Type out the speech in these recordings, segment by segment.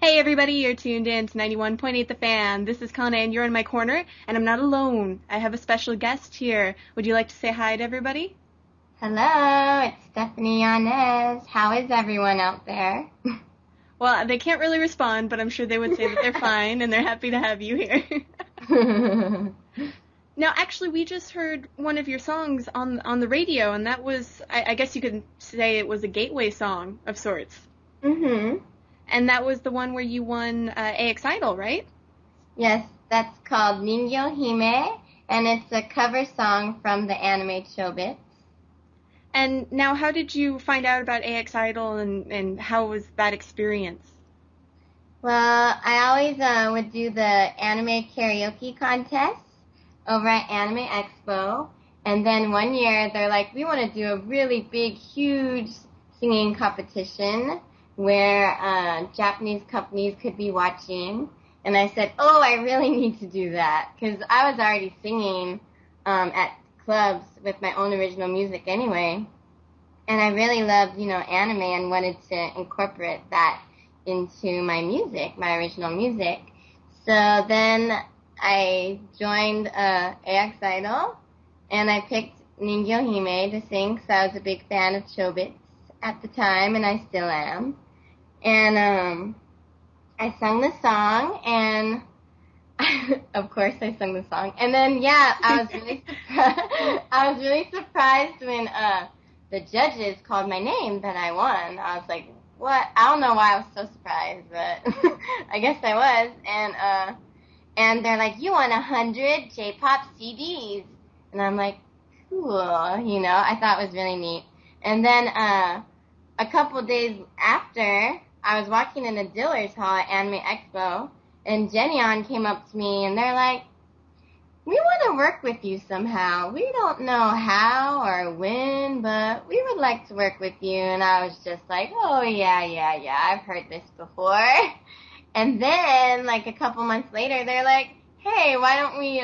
Hey everybody, you're tuned in to 91.8 The Fan. This is Kana and you're in my corner, and I'm not alone. I have a special guest here. Would you like to say hi to everybody? Hello, it's Stephanie Yanez. How is everyone out there? Well, they can't really respond, but I'm sure they would say that they're fine and they're happy to have you here. Now, actually, we just heard one of your songs on the radio, and that was, I guess you could say it was a gateway song of sorts. Mm-hmm. And that was the one where you won AX Idol, right? Yes, that's called Ningyo Hime, and it's a cover song from the anime Chobits. And now, how did you find out about AX Idol, and how was that experience? Well, I always would do the anime karaoke contest over at Anime Expo, and then one year they're like, we want to do a really big, huge singing competition where Japanese companies could be watching. And I said, oh, I really need to do that, because I was already singing at clubs with my own original music anyway. And I really loved, anime and wanted to incorporate that into my music, my original music. So then I joined AX Idol, and I picked Ningyo Hime to sing, because I was a big fan of Chobits at the time, and I still am. And I sung the song, and of course I sung the song. And then, yeah, I was really surprised. I was really surprised when the judges called my name that I won. I was like, what? I don't know why I was so surprised, but I guess I was. And they're like, you won 100 J-pop CDs. And I'm like, cool, I thought it was really neat. And then a couple days after, I was walking in the dealer's hall at Anime Expo, and Jenny came up to me, and they're like, we want to work with you somehow. We don't know how or when, but we would like to work with you. And I was just like, oh, yeah, I've heard this before. And then, like, a couple months later, they're like, hey, why don't we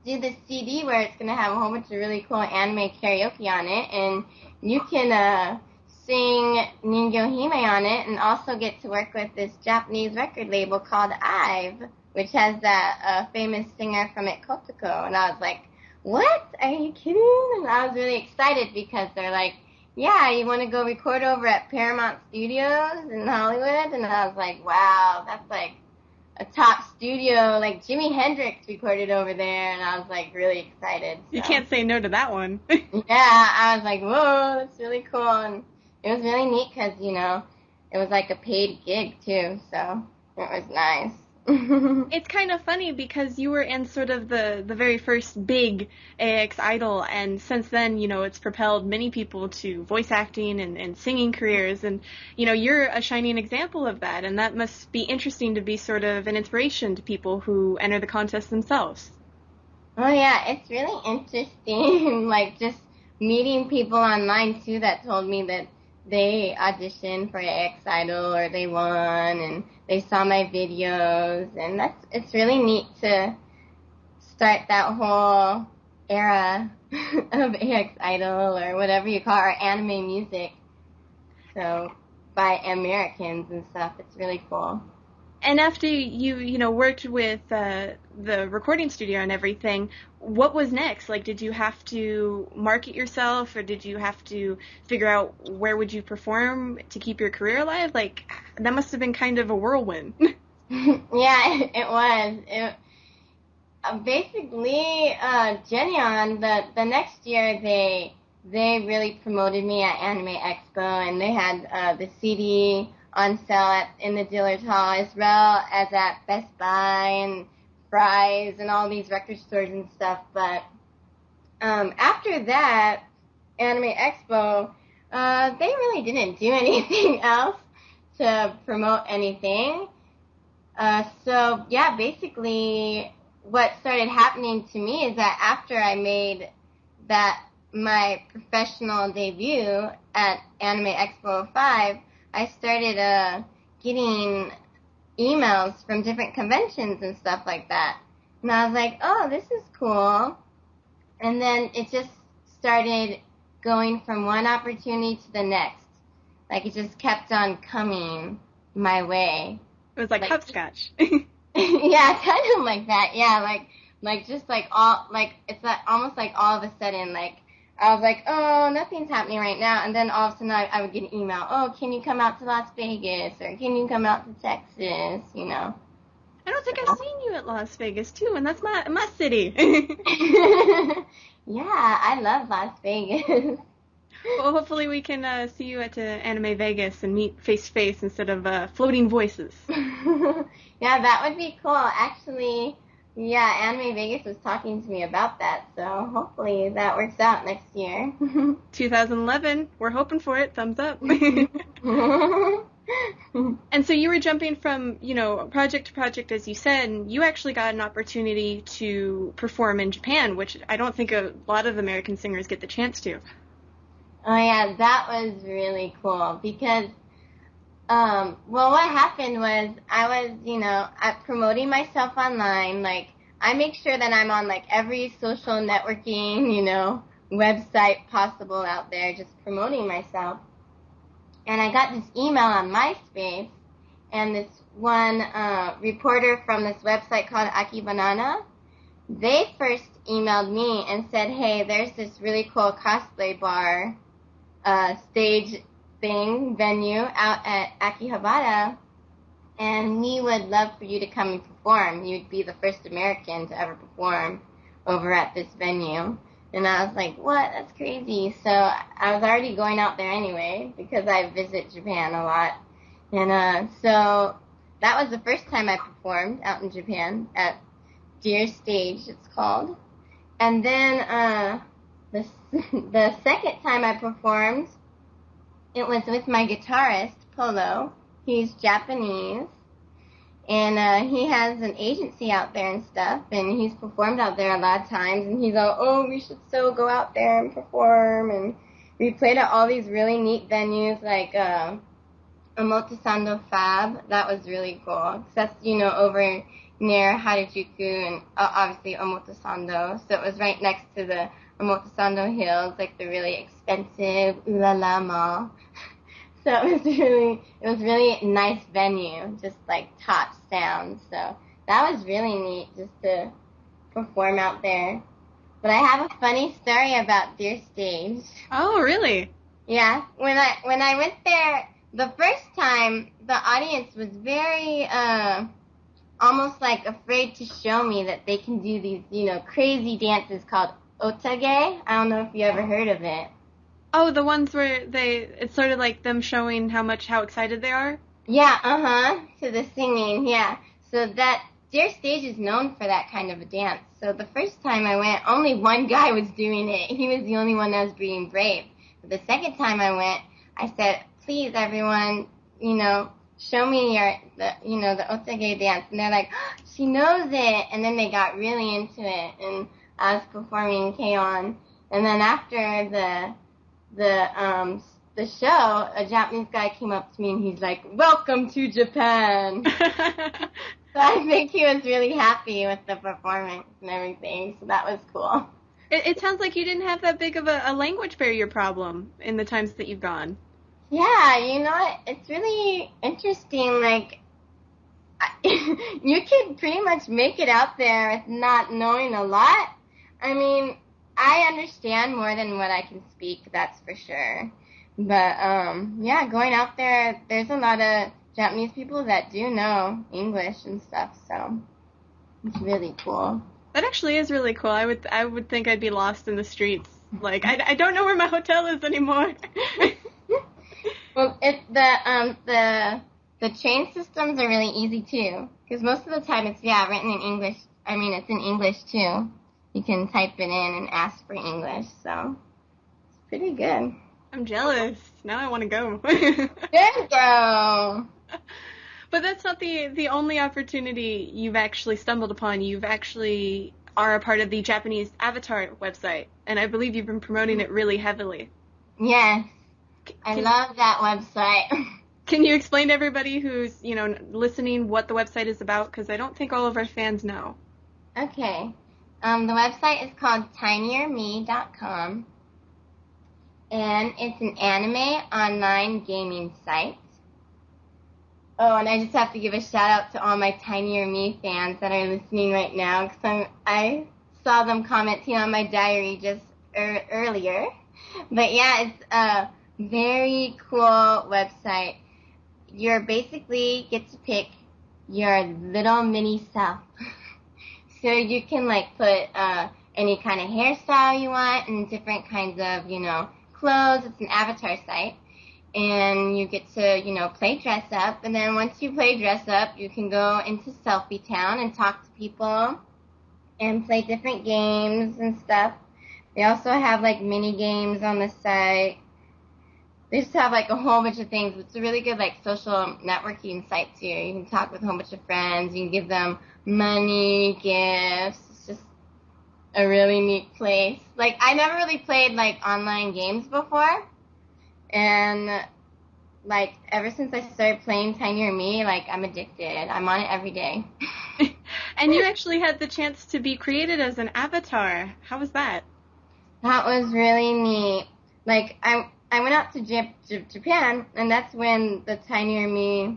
do this CD where it's going to have a whole bunch of really cool anime karaoke on it, and you can sing Ningyo Hime on it, and also get to work with this Japanese record label called IVE, which has that famous singer from It Kotoko. And I was like, what? Are you kidding? And I was really excited because they're like, yeah, you want to go record over at Paramount Studios in Hollywood? And I was like, wow, that's like a top studio. Like Jimi Hendrix recorded over there, and I was like really excited. So. You can't say no to that one. Yeah, I was like, whoa, that's really cool. And it was really neat because, it was like a paid gig too, so it was nice. It's kind of funny because you were in sort of the very first big AX Idol, and since then, it's propelled many people to voice acting and singing careers, and, you're a shining example of that, and that must be interesting to be sort of an inspiration to people who enter the contest themselves. Oh yeah, it's really interesting, like just meeting people online too that told me that they auditioned for AX Idol or they won and they saw my videos, and it's really neat to start that whole era of AX Idol or whatever you call it, or anime music. So by Americans and stuff, it's really cool. And after you worked with the recording studio and everything, what was next? Like, did you have to market yourself, or did you have to figure out where would you perform to keep your career alive? Like, that must have been kind of a whirlwind. Yeah, it was. Basically, Jenny the next year they really promoted me at Anime Expo, and they had the CD on sale in the dealer's hall, as well as at Best Buy and Fry's and all these record stores and stuff. But after that, Anime Expo, they really didn't do anything else to promote anything. So yeah, basically what started happening to me is that after I made my professional debut at Anime Expo 5, I started getting emails from different conventions and stuff like that. And I was like, oh, this is cool. And then it just started going from one opportunity to the next. Like, it just kept on coming. my way. It was like Like, hopscotch. yeah, kind of like that. Yeah, like just like all, like it's like almost like all of a sudden, like I was like, oh, nothing's happening right now, and then all of a sudden I would get an email, oh, can you come out to Las Vegas, or can you come out to Texas, you know? I don't think I've So. seen you at Las Vegas too, and that's my city. Yeah, I love Las Vegas. Well, hopefully we can see you at Anime Vegas and meet face to face instead of floating voices. Yeah, that would be cool. Actually, yeah, Anime Vegas was talking to me about that, so hopefully that works out next year. 2011, we're hoping for it. Thumbs up. And so you were jumping from, project to project, as you said, and you actually got an opportunity to perform in Japan, which I don't think a lot of American singers get the chance to. Oh yeah, that was really cool because, well, what happened was I was, promoting myself online. Like, I make sure that I'm on like every social networking, website possible out there, just promoting myself. And I got this email on MySpace, and this one reporter from this website called Aki Banana, they first emailed me and said, hey, there's this really cool cosplay bar stage venue out at Akihabara, and we would love for you to come and perform. You'd be the first American to ever perform over at this venue. And I was like, what? That's crazy. So I was already going out there anyway because I visit Japan a lot. And so that was the first time I performed out in Japan at Deer Stage, it's called. And then the second time I performed, it was with my guitarist, Polo. He's Japanese, and he has an agency out there and stuff, and he's performed out there a lot of times, and he's all, oh, we should so go out there and perform, and we played at all these really neat venues, like Omotesando Fab. That was really cool, 'cause that's, over near Harajuku, and obviously Omotesando, so it was right next to the Omotesando Hills, like the really expensive Ulala Mall. So it was really nice venue, just like top sound. So that was really neat just to perform out there. But I have a funny story about Deer Stage. Oh, really? Yeah, when I went there the first time, the audience was very almost like afraid to show me that they can do these, crazy dances called otage. I don't know if you ever heard of it. Oh, the ones where it's sort of like them showing how excited they are? Yeah, to the singing, yeah. So that Deer Stage is known for that kind of a dance. So the first time I went, only one guy was doing it. He was the only one that was being brave. But the second time I went, I said, please, everyone, show me the otage dance. And they're like, oh, she knows it. And then they got really into it. And I was performing K-On. And then after the show, a Japanese guy came up to me and he's like, welcome to Japan. So I think he was really happy with the performance and everything. So that was cool. It sounds like you didn't have that big of a language barrier problem in the times that you've gone. Yeah, it's really interesting. Like, you can pretty much make it out there with not knowing a lot. I mean, I understand more than what I can speak, that's for sure. But, yeah, going out there, there's a lot of Japanese people that do know English and stuff, so it's really cool. That actually is really cool. I would think I'd be lost in the streets. Like, I don't know where my hotel is anymore. Well, the train systems are really easy too, because most of the time it's written in English. I mean, it's in English too. You can type it in and ask for English, so it's pretty good. I'm jealous. Now I want to go. Good girl. But that's not the only opportunity you've actually stumbled upon. You've actually are a part of the Japanese Avatar website, and I believe you've been promoting it really heavily. Yes. I love that website. Can you explain to everybody who's, listening what the website is about? Because I don't think all of our fans know. Okay. The website is called tinierme.com, and it's an anime online gaming site. Oh, and I just have to give a shout out to all my Tinier Me fans that are listening right now, because I saw them commenting on my diary just earlier. But yeah, it's a very cool website. You basically get to pick your little mini self. So you can like put any kind of hairstyle you want and different kinds of, clothes. It's an avatar site. And you get to, play dress up. And then once you play dress up, you can go into Selfie Town and talk to people and play different games and stuff. They also have like mini games on the site. They just have like a whole bunch of things. It's a really good like social networking site too. You can talk with a whole bunch of friends. You can give them money, gifts. It's just a really neat place. Like I never really played like online games before. And like ever since I started playing Tinier Me, like I'm addicted. I'm on it every day. And you actually had the chance to be created as an avatar. How was that? That was really neat. Like I went out to Japan, and that's when the Tinier Me,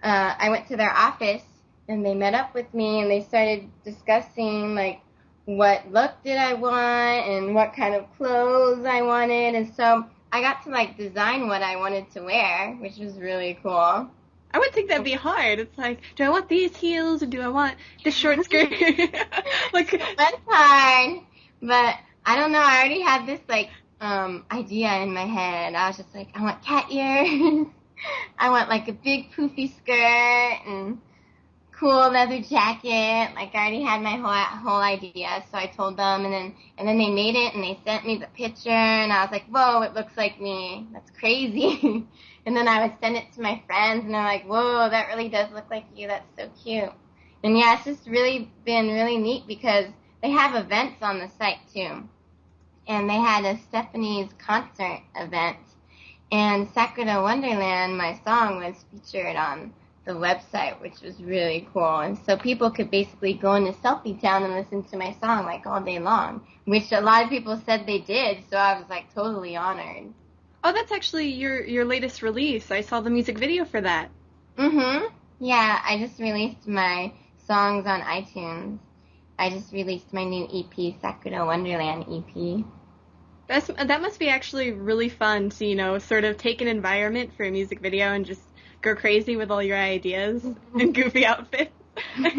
I went to their office, and they met up with me, and they started discussing, like, what look did I want, and what kind of clothes I wanted, and so I got to, like, design what I wanted to wear, which was really cool. I would think that'd be hard. It's like, do I want these heels, or do I want this short skirt? Like, that's hard, but I don't know, I already had this, like, idea in my head. I was just like, I want cat ears. I want like a big poofy skirt and cool leather jacket. Like I already had my whole idea. So I told them, and then they made it and they sent me the picture, and I was like, whoa, it looks like me. That's crazy. And then I would send it to my friends, and they're like, whoa, that really does look like you. That's so cute. And yeah, it's just really been really neat because they have events on the site too. And they had a Stephanie's concert event, and Sakura Wonderland, my song, was featured on the website, which was really cool. And so people could basically go into Selfie Town and listen to my song like all day long, which a lot of people said they did, so I was like totally honored. Oh, that's actually your latest release. I saw the music video for that. Mm-hmm. Yeah, I just released my songs on iTunes. I just released my new EP, Sakura Wonderland EP. That must be actually really fun to, sort of take an environment for a music video and just go crazy with all your ideas and goofy outfits. Yeah,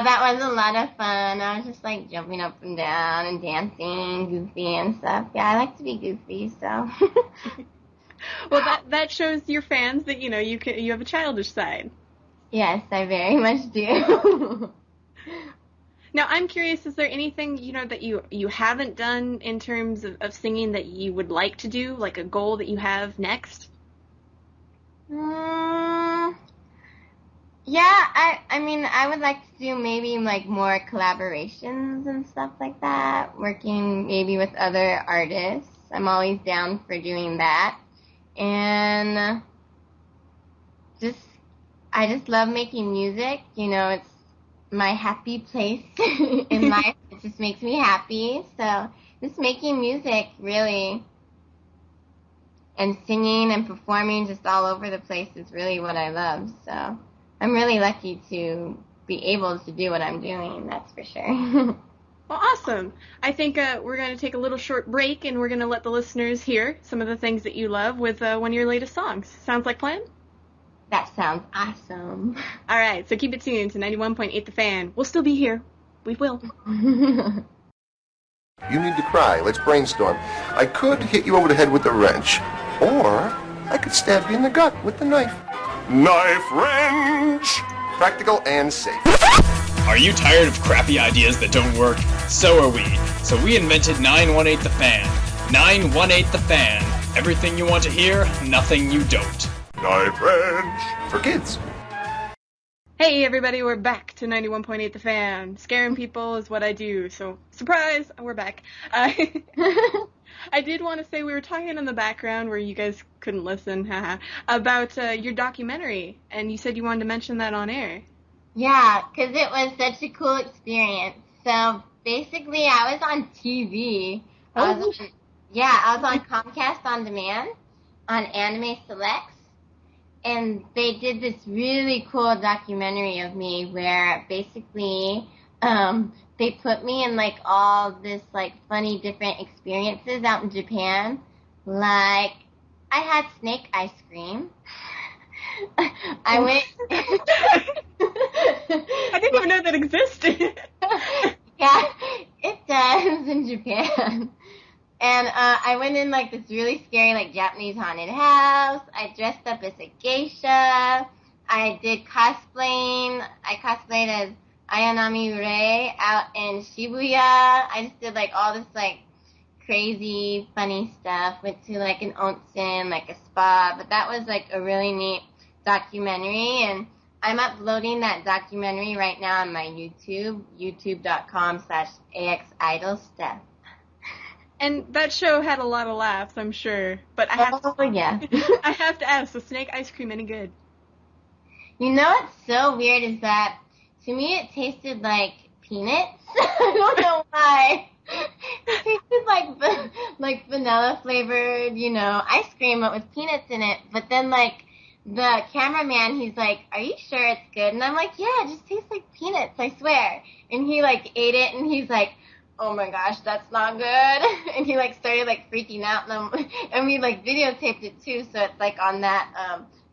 that was a lot of fun. I was just like jumping up and down and dancing and goofy and stuff. Yeah, I like to be goofy, so. Well, that shows your fans that, you have a childish side. Yes, I very much do. Now, I'm curious, is there anything, that you haven't done in terms of singing that you would like to do, like a goal that you have next? Yeah, I mean, I would like to do maybe like more collaborations and stuff like that, working maybe with other artists. I'm always down for doing that. And I just love making music. It's my happy place in life. It just makes me happy. So just making music, really, and singing and performing just all over the place is really what I love. So I'm really lucky to be able to do what I'm doing, that's for sure. Well, awesome. I think we're going to take a little short break, and we're going to let the listeners hear some of the things that you love with one of your latest songs. Sounds like plan? That sounds awesome. All right, so keep it tuned to 91.8 The Fan. We'll still be here. We will. You need to cry. Let's brainstorm. I could hit you over the head with a wrench, or I could stab you in the gut with the knife. Knife wrench! Practical and safe. Are you tired of crappy ideas that don't work? So are we. So we invented 918 The Fan. 918 The Fan. Everything you want to hear, nothing you don't. Knife wrench! For kids. Hey everybody, we're back to 91.8 The Fan. Scaring people is what I do, so surprise, we're back. I did want to say we were talking in the background where you guys couldn't listen, about your documentary, and you said you wanted to mention that on air. Yeah, because it was such a cool experience. So basically I was on TV. I was on Comcast On Demand on Anime Selects. and they did this really cool documentary of me where basically they put me in like all this like funny different experiences out in Japan. Like I had snake ice cream. I went. I didn't even know that existed. Yeah, it does in Japan. And I went in like this really scary like Japanese haunted house. I dressed up as a geisha. I did cosplaying. I cosplayed as Ayanami Ure out in Shibuya. I just did like all this like crazy funny stuff. Went to like an onsen, like a spa. But that was like a really neat documentary, and I'm uploading that documentary right now on my YouTube, youtube.com/AXIdolSteph. And that show had a lot of laughs, I'm sure. But I have yeah. I have to ask, was snake ice cream any good? You know what's so weird is that to me it tasted like peanuts. I don't know why. It tasted like vanilla flavored, ice cream but with peanuts in it. But then like the cameraman, he's like, "Are you sure it's good?" And I'm like, "Yeah, it just tastes like peanuts, I swear." And he like ate it and he's like, "Oh my gosh, that's not good." And he like started like freaking out, and we like videotaped it too, so it's like on that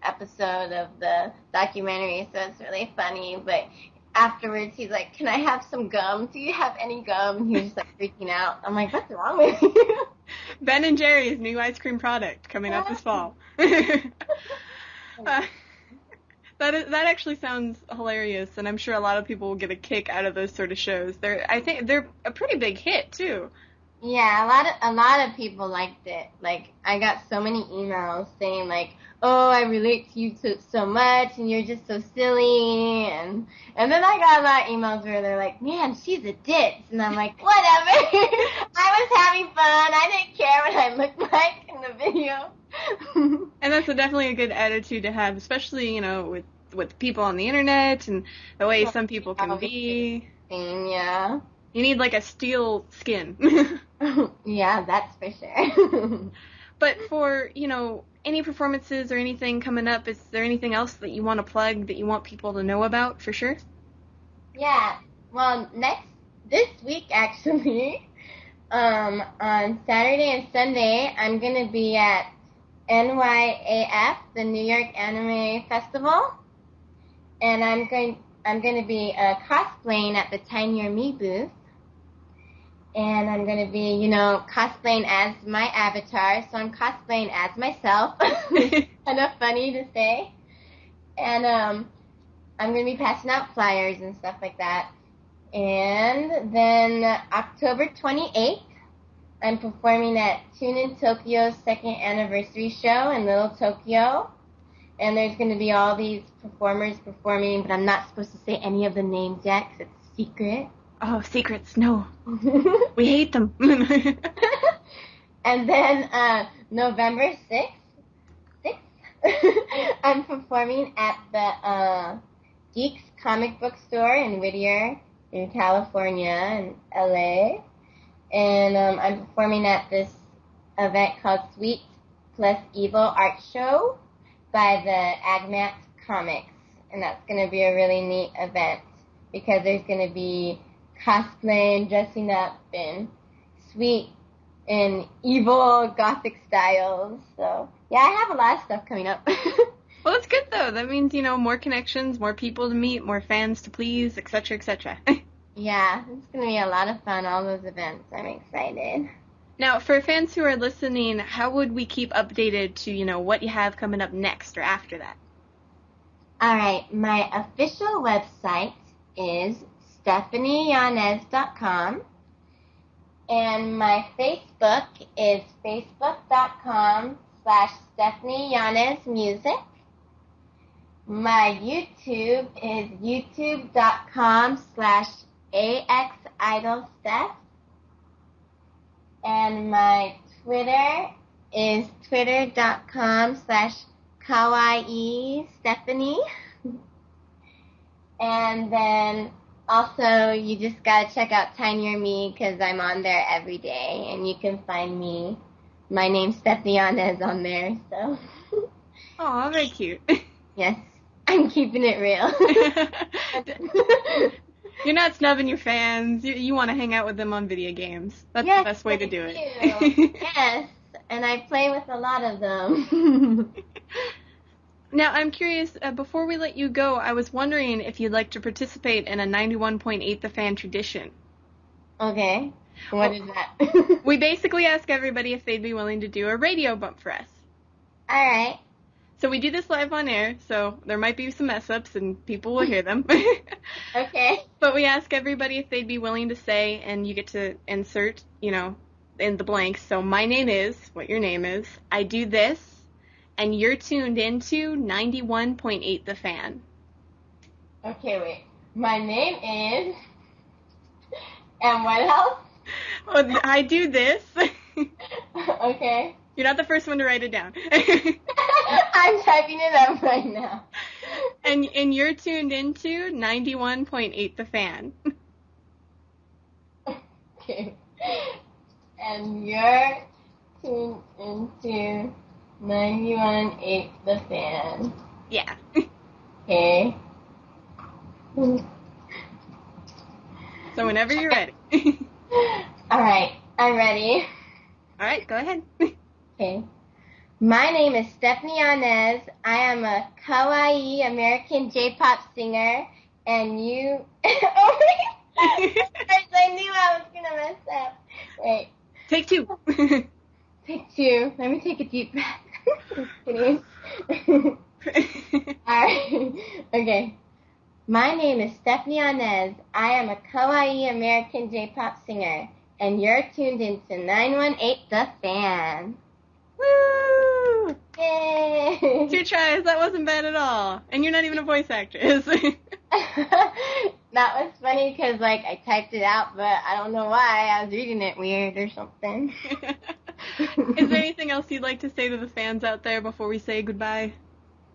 episode of the documentary, so it's really funny. But afterwards he's like, "Can I have some gum? Do you have any gum?" And he was just like freaking out. I'm like, "What's wrong with you?" Ben and Jerry's new ice cream product coming up this fall. That actually sounds hilarious, and I'm sure a lot of people will get a kick out of those sort of shows. I think they're a pretty big hit too. Yeah, a lot of people liked it. Like I got so many emails saying like, "Oh, I relate to you so much, and you're just so silly," and then I got a lot of emails where they're like, "Man, she's a ditz," and I'm like, "Whatever." I was having fun. I didn't care what I looked like in the video. And that's definitely a good attitude to have, especially with people on the internet and the way some people can be. Yeah. You need like a steel skin. Yeah, that's for sure. But for, any performances or anything coming up, is there anything else that you want to plug that you want people to know about for sure? Yeah. Well, this week actually, on Saturday and Sunday, I'm going to be at NYAF, the New York Anime Festival. And I'm going to be cosplaying at the Tiny Your Me booth. And I'm going to be, cosplaying as my avatar. So I'm cosplaying as myself. Kind of funny to say. And I'm going to be passing out flyers and stuff like that. And then October 28th, I'm performing at Tune in Tokyo's second anniversary show in Little Tokyo. And there's going to be all these performers performing, but I'm not supposed to say any of the names yet because it's secret. Oh, secrets, no. We hate them. And then November 6th, I'm performing at the Geeks Comic Book Store in Whittier, in California, and LA. And I'm performing at this event called Sweet Plus Evil Art Show by the Agmat Comics. And that's going to be a really neat event because there's going to be cosplay and dressing up and sweet and evil gothic styles. So, yeah, I have a lot of stuff coming up. Well, that's good, though. That means, more connections, more people to meet, more fans to please, etc., etc. Yeah, it's going to be a lot of fun, all those events. I'm excited. Now, for fans who are listening, how would we keep updated to, what you have coming up next or after that? All right, my official website is StephanieYanez.com, and my Facebook is Facebook.com/StephanieYanezMusic. My YouTube is YouTube.com/AXIdolSteph. And my Twitter is Twitter.com/KawaiiStephanie. And then also you just gotta check out Tiny Your Me because I'm on there every day and you can find me. My name's Stephanie Yanez on there, so. Oh, very cute. Yes, I'm keeping it real. You're not snubbing your fans. You want to hang out with them on video games. That's Yes, the best way to do it. Yes, and I play with a lot of them. Now, I'm curious, before we let you go, I was wondering if you'd like to participate in a 91.8 The Fan tradition. Okay. What is that? We basically ask everybody if they'd be willing to do a radio bump for us. All right. So we do this live on air, so there might be some mess-ups and people will hear them. Okay. But we ask everybody if they'd be willing to say, and you get to insert, in the blanks. So my name is, what your name is, I do this, and you're tuned into 91.8 The Fan. Okay, wait. My name is... And what else? Oh, I do this. Okay. You're not the first one to write it down. I'm typing it up right now. And you're tuned into 91.8 The Fan. Okay. And you're tuned into 91.8 The Fan. Yeah. Okay. So whenever you're ready. All right. I'm ready. All right, go ahead. Okay. My name is Stephanie Yanez. I am a kawaii American J-pop singer, and you... Oh, I knew I was going to mess up. Wait. Take two. Take two. Let me take a deep breath. Alright. Okay. My name is Stephanie Yanez. I am a kawaii American J-pop singer, and you're tuned into 918 The Fan. Woo! Yay! 2 tries. That wasn't bad at all. And you're not even a voice actress. That was funny because, I typed it out, but I don't know why. I was reading it weird or something. Is there anything else you'd like to say to the fans out there before we say goodbye?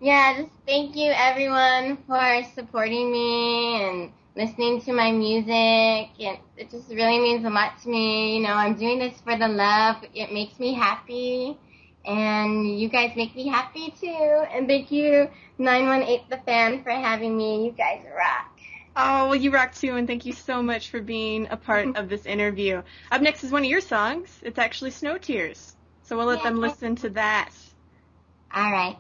Yeah, just thank you, everyone, for supporting me and listening to my music. And it just really means a lot to me. I'm doing this for the love. It makes me happy. And you guys make me happy, too. And thank you, 918 The Fan, for having me. You guys rock. Oh, well, you rock, too, and thank you so much for being a part of this interview. Up next is one of your songs. It's actually Snow Tears. So we'll let them listen to that. All right.